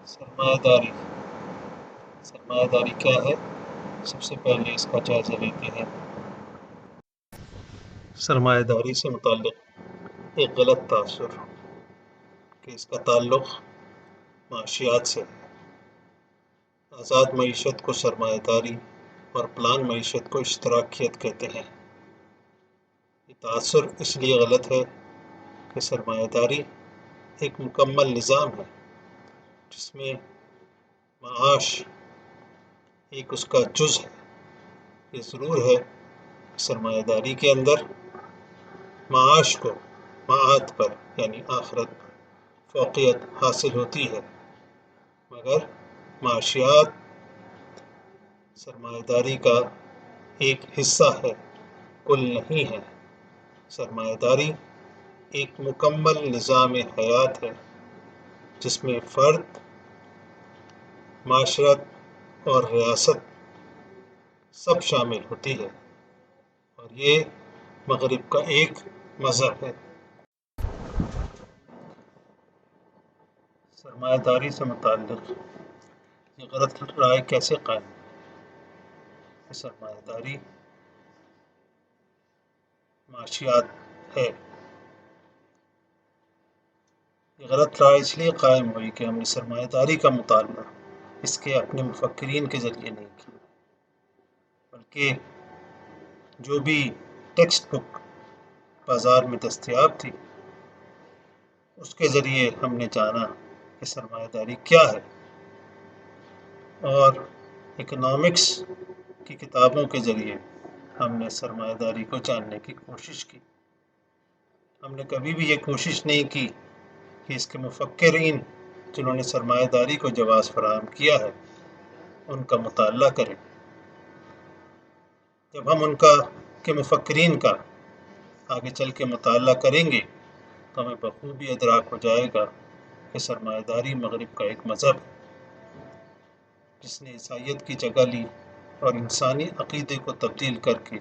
سرمایہ داری سرمایہ داری کیا ہے؟ سب سے پہلے اس کا جائزہ لیتے ہیں۔ سرمایہ داری سے متعلق ایک غلط تاثر کہ اس کا تعلق معاشیات سے ہے۔ آزاد معیشت کو سرمایہ داری اور پلان معیشت کو اشتراکیت کہتے ہیں۔ یہ تاثر اس لیے غلط ہے کہ سرمایہ داری ایک مکمل نظام ہے جس میں معاش ایک اس کا جز ہے۔ یہ ضرور ہے کہ سرمایہ داری کے اندر معاش کو معاد پر یعنی آخرت پر فوقیت حاصل ہوتی ہے، مگر معاشیات سرمایہ داری کا ایک حصہ ہے، کل نہیں ہے۔ سرمایہ داری ایک مکمل نظام حیات ہے جس میں فرد، معاشرت اور ریاست سب شامل ہوتی ہے، اور یہ مغرب کا ایک مذہب ہے۔ سرمایہ داری سے متعلق یہ غلط رائے کیسے قائم کہ سرمایہ داری معاشیات ہے؟ یہ غلط رائے اس لیے قائم ہوئی کہ ہم نے سرمایہ داری کا مطالعہ اس کے اپنے مفکرین کے ذریعے نہیں کیا، بلکہ جو بھی ٹیکسٹ بک بازار میں دستیاب تھی اس کے ذریعے ہم نے جانا کہ سرمایہ داری کیا ہے، اور اکنامکس کی کتابوں کے ذریعے ہم نے سرمایہ داری کو جاننے کی کوشش کی۔ ہم نے کبھی بھی یہ کوشش نہیں کی کہ اس کے مفکرین جنہوں نے سرمایہ داری کو جواز فراہم کیا ہے ان کا مطالعہ کریں۔ جب ہم ان کے مفکرین کا آگے چل کے مطالعہ کریں گے تو ہمیں بخوبی ادراک ہو جائے گا کہ سرمایہ داری مغرب کا ایک مذہب ہے جس نے عیسائیت کی جگہ لی اور انسانی عقیدے کو تبدیل کر کے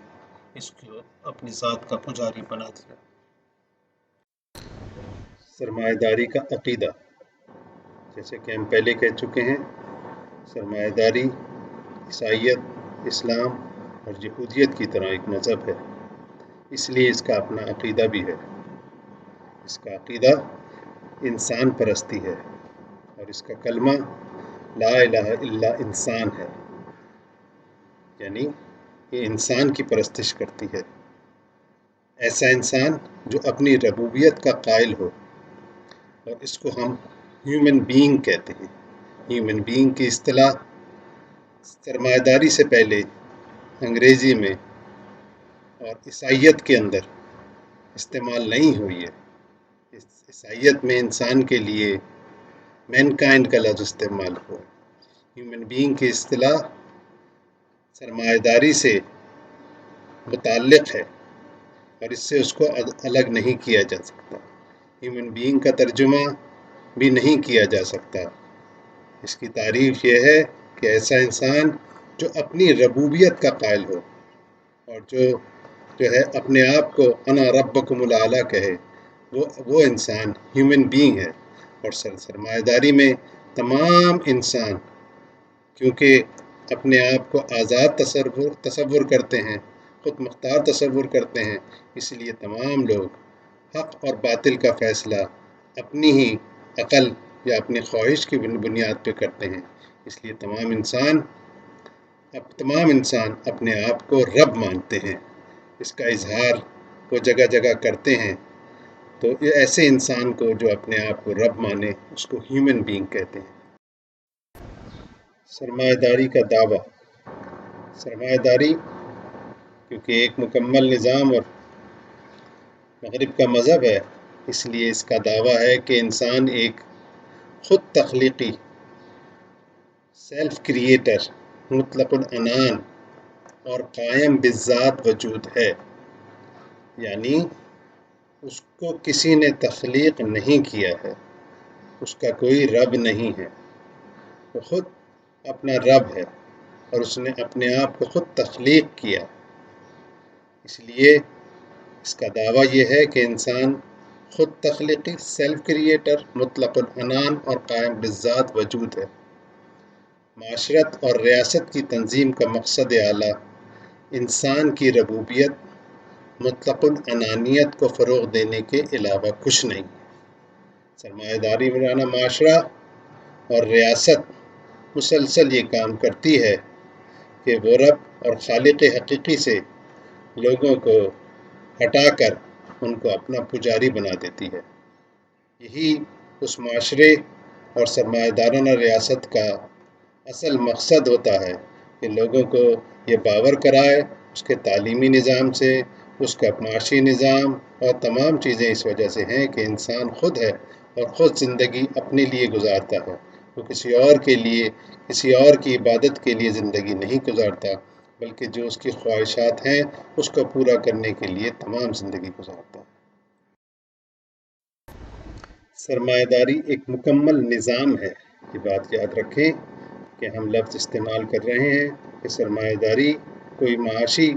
اس کو اپنی ذات کا پجاری بنا دیا۔ سرمایہ داری کا عقیدہ، جیسے کہ ہم پہلے کہہ چکے ہیں، سرمایہ داری عیسائیت، اسلام اور یہودیت کی طرح ایک مذہب ہے، اس لیے اس کا اپنا عقیدہ بھی ہے۔ اس کا عقیدہ انسان پرستی ہے اور اس کا کلمہ لا الہ الا انسان ہے، یعنی یہ انسان کی پرستش کرتی ہے، ایسا انسان جو اپنی ربوبیت کا قائل ہو، اور اس کو ہم ہیومن بینگ کہتے ہیں۔ ہیومن بینگ کی اصطلاح سرمایہ داری سے پہلے انگریزی میں اور عیسائیت کے اندر استعمال نہیں ہوئی ہے۔ عیسائیت میں انسان کے لیے مین کائنڈ کا لفظ استعمال ہوا۔ ہیومن بینگ کی اصطلاح سرمایہ داری سے متعلق ہے اور اس سے اس کو الگ نہیں کیا جا سکتا۔ ہیومن بینگ کا ترجمہ بھی نہیں کیا جا سکتا۔ اس کی تعریف یہ ہے کہ ایسا انسان جو اپنی ربوبیت کا قائل ہو اور جو ہے اپنے آپ کو انا ربکم الاعلی کہے، وہ انسان ہیومن بینگ ہے۔ اور سرمایہ داری میں تمام انسان کیونکہ اپنے آپ کو آزاد تصور کرتے ہیں، خود مختار تصور کرتے ہیں، اس لیے تمام لوگ حق اور باطل کا فیصلہ اپنی ہی عقل یا اپنی خواہش کی بنیاد پہ کرتے ہیں۔ اس لیے تمام انسان اپنے آپ کو رب مانتے ہیں، اس کا اظہار وہ جگہ جگہ کرتے ہیں۔ تو یہ ایسے انسان کو جو اپنے آپ کو رب مانے اس کو ہیومن بینگ کہتے ہیں۔ سرمایہ داری کا دعویٰ، سرمایہ داری کیونکہ ایک مکمل نظام اور مغرب کا مذہب ہے، اس لیے اس کا دعویٰ ہے کہ انسان ایک خود تخلیقی سیلف کریٹر، مطلق العنان اور قائم بالذات وجود ہے، یعنی اس کو کسی نے تخلیق نہیں کیا ہے، اس کا کوئی رب نہیں ہے، وہ خود اپنا رب ہے اور اس نے اپنے آپ کو خود تخلیق کیا۔ اس لیے اس کا دعویٰ یہ ہے کہ انسان خود تخلیقی سیلف کریٹر مطلق العنان اور قائم بالذات وجود ہے۔ معاشرت اور ریاست کی تنظیم کا مقصد اعلیٰ انسان کی ربوبیت مطلق العنانیت کو فروغ دینے کے علاوہ کچھ نہیں۔ سرمایہ داری وارانہ معاشرہ اور ریاست مسلسل یہ کام کرتی ہے کہ وہ رب اور خالق حقیقی سے لوگوں کو ہٹا کر ان کو اپنا پجاری بنا دیتی ہے۔ یہی اس معاشرے اور سرمایہ دارانہ ریاست کا اصل مقصد ہوتا ہے کہ لوگوں کو یہ باور کرائے اس کے تعلیمی نظام سے، اس کا معاشی نظام اور تمام چیزیں اس وجہ سے ہیں کہ انسان خود ہے اور خود زندگی اپنے لیے گزارتا ہے، وہ کسی اور کے لیے، کسی اور کی عبادت کے لیے زندگی نہیں گزارتا، بلکہ جو اس کی خواہشات ہیں اس کو پورا کرنے کے لیے تمام زندگی گزارتا ہے۔ سرمایہ داری ایک مکمل نظام ہے۔ یہ بات یاد رکھیں کہ ہم لفظ استعمال کر رہے ہیں کہ سرمایہ داری کوئی معاشی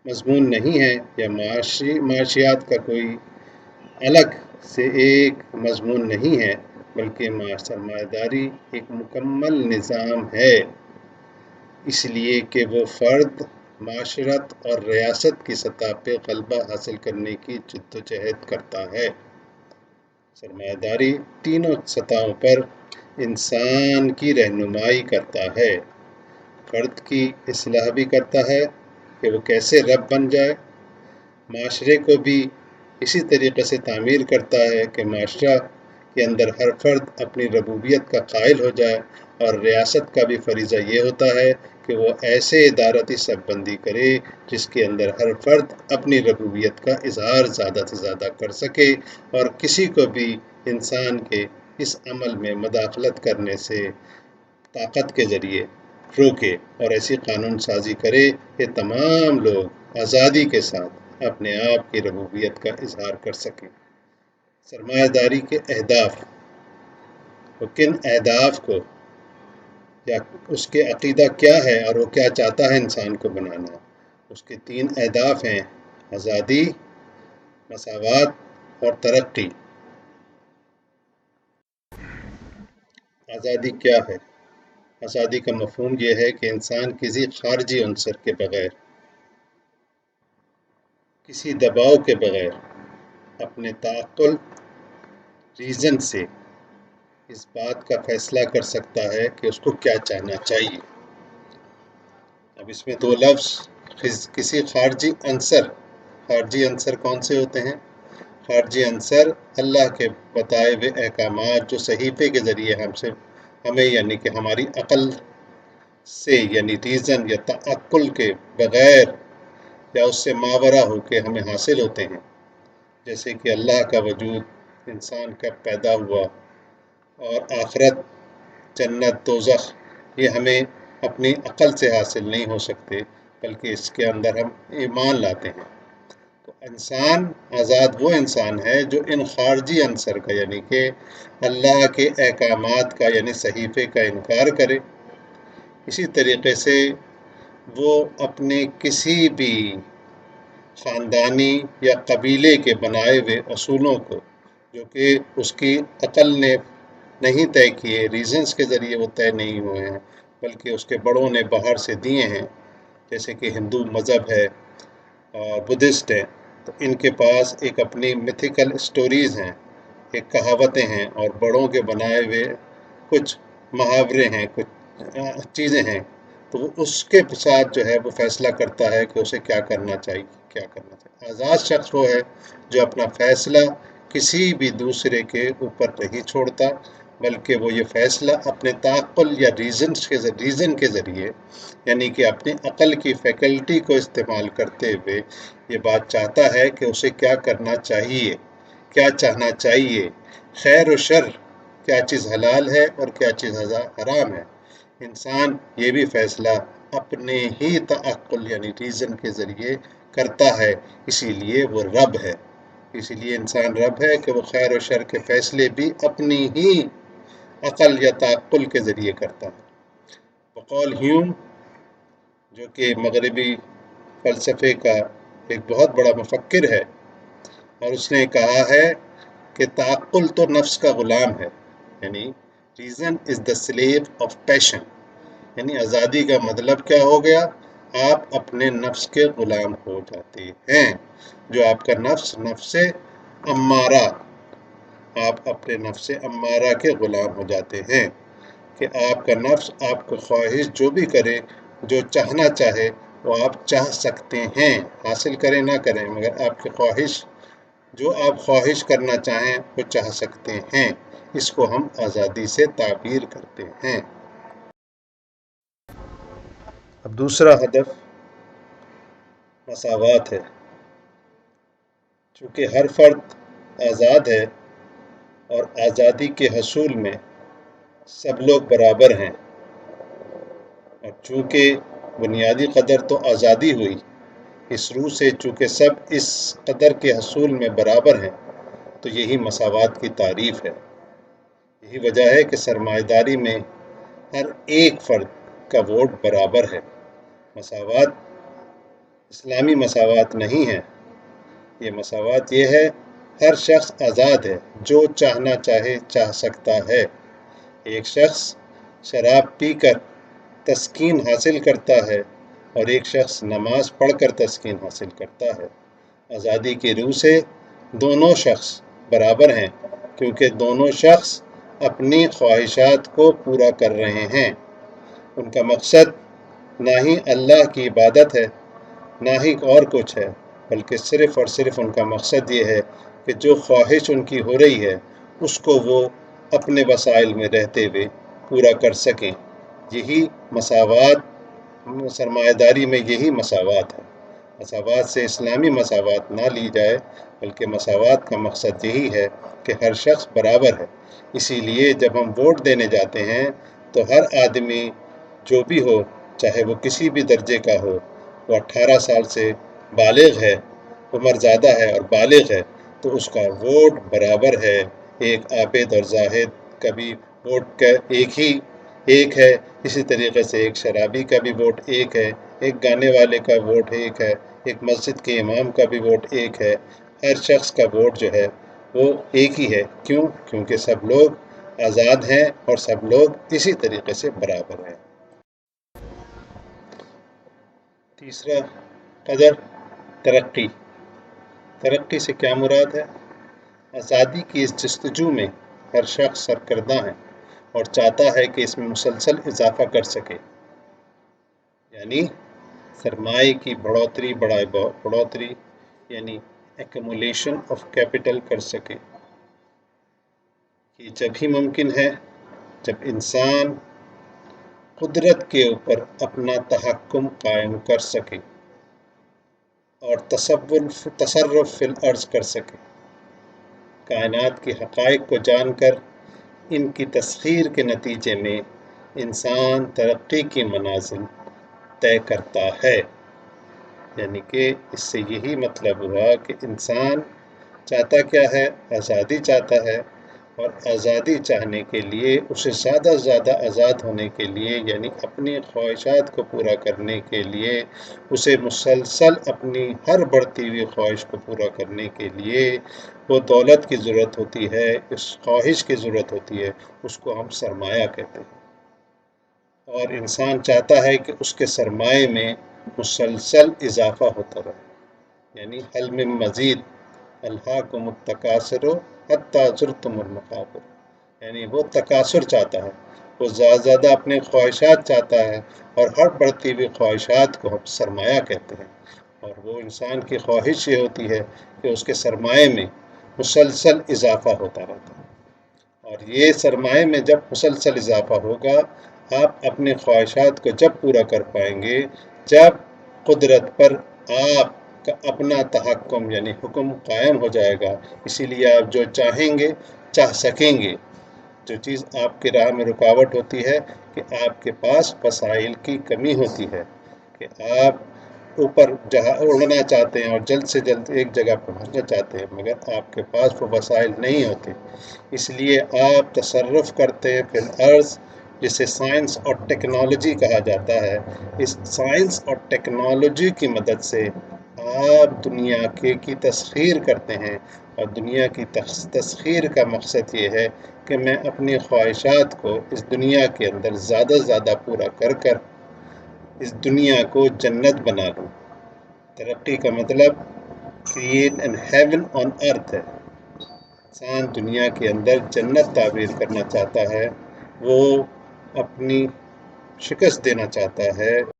مضمون نہیں ہے یا معاشیات کا کوئی الگ سے ایک مضمون نہیں ہے، بلکہ سرمایہ داری ایک مکمل نظام ہے، اس لیے کہ وہ فرد، معاشرت اور ریاست کی سطح پہ غلبہ حاصل کرنے کی جدوجہد کرتا ہے۔ سرمایہ داری تینوں سطحوں پر انسان کی رہنمائی کرتا ہے، فرد کی اصلاح بھی کرتا ہے کہ وہ کیسے رب بن جائے، معاشرے کو بھی اسی طریقے سے تعمیر کرتا ہے کہ معاشرہ کے اندر ہر فرد اپنی ربوبیت کا قائل ہو جائے، اور ریاست کا بھی فریضہ یہ ہوتا ہے کہ وہ ایسے ادارتی سب بندی کرے جس کے اندر ہر فرد اپنی ربوبیت کا اظہار زیادہ سے زیادہ کر سکے اور کسی کو بھی انسان کے اس عمل میں مداخلت کرنے سے طاقت کے ذریعے روکے، اور ایسی قانون سازی کرے کہ تمام لوگ آزادی کے ساتھ اپنے آپ کی ربوبیت کا اظہار کر سکیں۔ سرمایہ داری کے اہداف، وہ کن اہداف کو یا اس کے عقیدہ کیا ہے اور وہ کیا چاہتا ہے انسان کو بنانا، اس کے 3 اہداف ہیں: آزادی، مساوات اور ترقی۔ آزادی کیا ہے؟ آزادی کا مفہوم یہ ہے کہ انسان کسی خارجی عنصر کے بغیر، کسی دباؤ کے بغیر اپنے تعقل، ریزن سے اس بات کا فیصلہ کر سکتا ہے کہ اس کو کیا چاہنا چاہیے۔ اب اس میں 2 لفظ، کسی خارجی عنصر کون سے ہوتے ہیں؟ خارجی عنصر اللہ کے بتائے ہوئے احکامات جو صحیفے کے ذریعے ہمیں یعنی کہ ہماری عقل سے یعنی ریزن یا تعقل کے بغیر یا اس سے ماورا ہو کے ہمیں حاصل ہوتے ہیں، جیسے کہ اللہ کا وجود، انسان کب پیدا ہوا اور آخرت، جنت، دوزخ، یہ ہمیں اپنی عقل سے حاصل نہیں ہو سکتے، بلکہ اس کے اندر ہم ایمان لاتے ہیں۔ تو انسان آزاد وہ انسان ہے جو ان خارجی عنصر کا یعنی کہ اللہ کے احکامات کا یعنی صحیفے کا انکار کرے۔ اسی طریقے سے وہ اپنے کسی بھی خاندانی یا قبیلے کے بنائے ہوئے اصولوں کو، جو کہ اس کی عقل نے نہیں طے کیے، ریزنز کے ذریعے وہ طے نہیں ہوئے ہیں، بلکہ اس کے بڑوں نے باہر سے دیے ہیں، جیسے کہ ہندو مذہب ہے اور بدھسٹ ہے، تو ان کے پاس ایک اپنی میتھیکل سٹوریز ہیں، ایک کہاوتیں ہیں اور بڑوں کے بنائے ہوئے کچھ محاورے ہیں، کچھ چیزیں ہیں، تو وہ اس کے ساتھ جو ہے وہ فیصلہ کرتا ہے کہ اسے کیا کرنا چاہیے، کیا کرنا چاہیے۔ آزاد شخص وہ ہے جو اپنا فیصلہ کسی بھی دوسرے کے اوپر نہیں چھوڑتا، بلکہ وہ یہ فیصلہ اپنے تعقل یا ریزن کے ذریعے یعنی کہ اپنی عقل کی فیکلٹی کو استعمال کرتے ہوئے یہ بات چاہتا ہے کہ اسے کیا کرنا چاہیے، کیا چاہنا چاہیے، خیر و شر، کیا چیز حلال ہے اور کیا چیز حرام ہے۔ انسان یہ بھی فیصلہ اپنے ہی تعقل یعنی ریزن کے ذریعے کرتا ہے، اسی لیے وہ رب ہے، اسی لیے انسان رب ہے کہ وہ خیر و شر کے فیصلے بھی اپنی ہی عقل یا تعقل کے ذریعے کرتا ہے۔ بقول ہیوم، جو کہ مغربی فلسفے کا ایک بہت بڑا مفکر ہے اور اس نے کہا ہے کہ تعقل تو نفس کا غلام ہے، یعنی reason is the slave of passion, یعنی آزادی کا مطلب کیا ہو گیا؟ آپ اپنے نفس کے غلام ہو جاتے ہیں، جو آپ کا نفس امارہ، آپ اپنے نفس امارہ کے غلام ہو جاتے ہیں کہ آپ کا نفس آپ کو خواہش جو بھی کرے، جو چاہنا چاہے وہ آپ چاہ سکتے ہیں، حاصل کریں نہ کریں مگر آپ کی خواہش، جو آپ خواہش کرنا چاہیں وہ چاہ سکتے ہیں، اس کو ہم آزادی سے تعبیر کرتے ہیں۔ اب دوسرا ہدف مساوات ہے، چونکہ ہر فرد آزاد ہے اور آزادی کے حصول میں سب لوگ برابر ہیں، اور چونکہ بنیادی قدر تو آزادی ہوئی، اس روح سے چونکہ سب اس قدر کے حصول میں برابر ہیں تو یہی مساوات کی تعریف ہے۔ یہی وجہ ہے کہ سرمایہ داری میں ہر ایک فرد کا ووٹ برابر ہے۔ مساوات اسلامی مساوات نہیں ہے، یہ مساوات یہ ہے ہر شخص آزاد ہے، جو چاہنا چاہے چاہ سکتا ہے۔ ایک شخص شراب پی کر تسکین حاصل کرتا ہے اور ایک شخص نماز پڑھ کر تسکین حاصل کرتا ہے۔ آزادی کی روح سے دونوں شخص برابر ہیں، کیونکہ دونوں شخص اپنی خواہشات کو پورا کر رہے ہیں۔ ان کا مقصد نہ ہی اللہ کی عبادت ہے، نہ ہی اور کچھ ہے، بلکہ صرف اور صرف ان کا مقصد یہ ہے کہ جو خواہش ان کی ہو رہی ہے اس کو وہ اپنے وسائل میں رہتے ہوئے پورا کر سکیں۔ یہی مساوات، سرمایہ داری میں یہی مساوات ہے۔ مساوات سے اسلامی مساوات نہ لی جائے، بلکہ مساوات کا مقصد یہی ہے کہ ہر شخص برابر ہے۔ اسی لیے جب ہم ووٹ دینے جاتے ہیں تو ہر آدمی جو بھی ہو، چاہے وہ کسی بھی درجے کا ہو، وہ 18 سال سے بالغ ہے، عمر زیادہ ہے اور بالغ ہے، تو اس کا ووٹ برابر ہے۔ ایک عابد اور زاہد کا بھی ووٹ کا ایک ہے، اسی طریقے سے ایک شرابی کا بھی ووٹ ایک ہے، ایک گانے والے کا ووٹ ایک ہے، ایک مسجد کے امام کا بھی ووٹ ایک ہے۔ ہر شخص کا ووٹ جو ہے وہ ایک ہی ہے۔ کیوں؟ کیونکہ سب لوگ آزاد ہیں اور سب لوگ اسی طریقے سے برابر ہیں۔ تیسرا قدر ترقی۔ ترقی سے کیا مراد ہے؟ آزادی کی اس جستجو میں ہر شخص سرگرداں ہے اور چاہتا ہے کہ اس میں مسلسل اضافہ کر سکے، یعنی سرمایہ کی بڑھوتری یعنی ایکومولیشن آف کیپٹل کر سکے۔ یہ جب ہی ممکن ہے جب انسان قدرت کے اوپر اپنا تحکم قائم کر سکے اور تصرف فی الارض کر سکے، کائنات کے حقائق کو جان کر ان کی تسخیر کے نتیجے میں انسان ترقی کی منازل طے کرتا ہے۔ یعنی کہ اس سے یہی مطلب ہوا کہ انسان چاہتا کیا ہے؟ آزادی چاہتا ہے، اور آزادی چاہنے کے لیے اسے زیادہ سے زیادہ آزاد ہونے کے لیے، یعنی اپنی خواہشات کو پورا کرنے کے لیے اسے مسلسل اپنی ہر بڑھتی ہوئی خواہش کو پورا کرنے کے لیے وہ دولت کی ضرورت ہوتی ہے، اس خواہش کی ضرورت ہوتی ہے، اس کو ہم سرمایہ کہتے ہیں۔ اور انسان چاہتا ہے کہ اس کے سرمایہ میں مسلسل اضافہ ہوتا رہے، یعنی حل من مزید الہاکم التکاثر حتی زرتم المقابر، یعنی وہ تکاثر چاہتا ہے، وہ زیادہ زیادہ اپنے خواہشات چاہتا ہے، اور ہر بڑھتی ہوئی خواہشات کو ہم سرمایہ کہتے ہیں۔ اور وہ انسان کی خواہش یہ ہوتی ہے کہ اس کے سرمایہ میں مسلسل اضافہ ہوتا رہتا ہے، اور یہ سرمایہ میں جب مسلسل اضافہ ہوگا، آپ اپنے خواہشات کو جب پورا کر پائیں گے جب قدرت پر آپ کا اپنا تحکم یعنی حکم قائم ہو جائے گا۔ اسی لیے آپ جو چاہیں گے چاہ سکیں گے۔ جو چیز آپ کی راہ میں رکاوٹ ہوتی ہے کہ آپ کے پاس وسائل کی کمی ہوتی ہے، کہ آپ اوپر جہاں اڑنا چاہتے ہیں اور جلد سے جلد ایک جگہ پہنچنا چاہتے ہیں، مگر آپ کے پاس وہ وسائل نہیں ہوتے، اس لیے آپ تصرف کرتے ہیں فی الارض، جسے سائنس اور ٹیکنالوجی کہا جاتا ہے۔ اس سائنس اور ٹیکنالوجی کی مدد سے آپ دنیا کی تسخیر کرتے ہیں، اور دنیا کی تسخیر کا مقصد یہ ہے کہ میں اپنی خواہشات کو اس دنیا کے اندر زیادہ سے زیادہ پورا کر اس دنیا کو جنت بنا لوں۔ ترقی کا مطلب کریٹ این ہیون آن ارتھ ہے۔ انسان دنیا کے اندر جنت تعبیر کرنا چاہتا ہے، وہ اپنی شکست دینا چاہتا ہے